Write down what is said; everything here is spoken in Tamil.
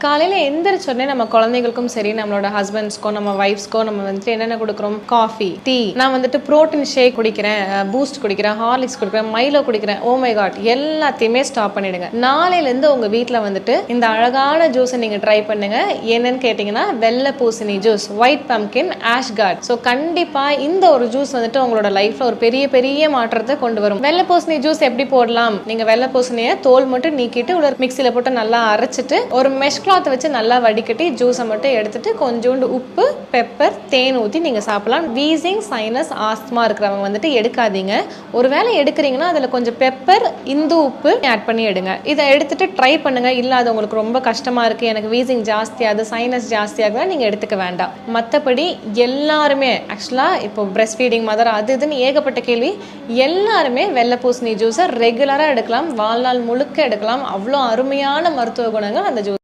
காலையில எந்திரிச்சோடனே நம்ம குழந்தைகளுக்கும் சரி, நம்மளோட ஹஸ்பண்ட்ஸ்க்கோ, நம்ம வைஃப்ஸ்க்கோ நம்ம வந்துட்டு என்னென்ன கொடுக்குறோம்? Coffee, tea. நான் வந்துட்டு புரோட்டீன் ஷேக் குடிக்கிறேன், பூஸ்ட் குடிக்கிறேன், ஹார்லிக்ஸ் குடிக்கிறேன், மைலோ குடிக்கிறேன். ஓ மை காட், எல்லாத்தையுமே ஸ்டாப் பண்ணிடுங்க. நாளையிலேருந்து உங்கள் வீட்டில் வந்துட்டு இந்த அழகான ஜூஸை நீங்கள் ட்ரை பண்ணுங்க. என்னன்னு கேட்டிங்கன்னா, வெள்ளை பூசணி ஜூஸ், ஒயிட் பம்கின், ஆஷ்கார்ட். ஸோ கண்டிப்பாக இந்த ஒரு ஜூஸ் வந்துட்டு உங்களோட லைஃப்பில் ஒரு பெரிய பெரிய மாற்றத்தை கொண்டு வரும். வெள்ளை பூசணி ஜூஸ் எப்படி போடலாம்? நீங்கள் வெள்ளை பூசணியை தோல் மட்டும் நீக்கிட்டு உள்ள மிக்சியில் போட்டு நல்லா அரைச்சிட்டு ஒரு மெஷ் கிளாத் வச்சு நல்லா வடிகட்டி ஜூஸை மட்டும் எடுத்துட்டு கொஞ்சோண்டு உப்பு, பெப்பர், தேன் ஊற்றி நீங்கள் சாப்பிடலாம். வீசிங், சைனஸ், ஆஸ்துமா இருக்கிறவங்க வந்துட்டு எடுக்காதீங்க. ஒருவேளை எடுக்கிறீங்கன்னா அதில் கொஞ்சம் பெப்பர், இந்து உப்பு ஆட் பண்ணி எடுங்க. இதை எடுத்துட்டு ட்ரை பண்ணுங்க. இல்லை அது உங்களுக்கு ரொம்ப கஷ்டமா இருக்கு, எனக்கு வீசிங் ஜாஸ்தியாகுது, சைனஸ் ஜாஸ்தியாகுதா, நீங்கள் எடுத்துக்க வேண்டாம். மற்றபடி எல்லாருமே ஆக்சுவலாக இப்போ பிரெஸ்ட் ஃபீடிங் மதர் அது இதுன்னு ஏகப்பட்ட கேள்வி. எல்லாருமே வெள்ளை பூசணி ஜூஸை ரெகுலராக எடுக்கலாம், வாழ்நாள் முழுக்க எடுக்கலாம். அவ்வளோ அருமையான மருத்துவ குணங்கள் அந்த ஜூஸ்.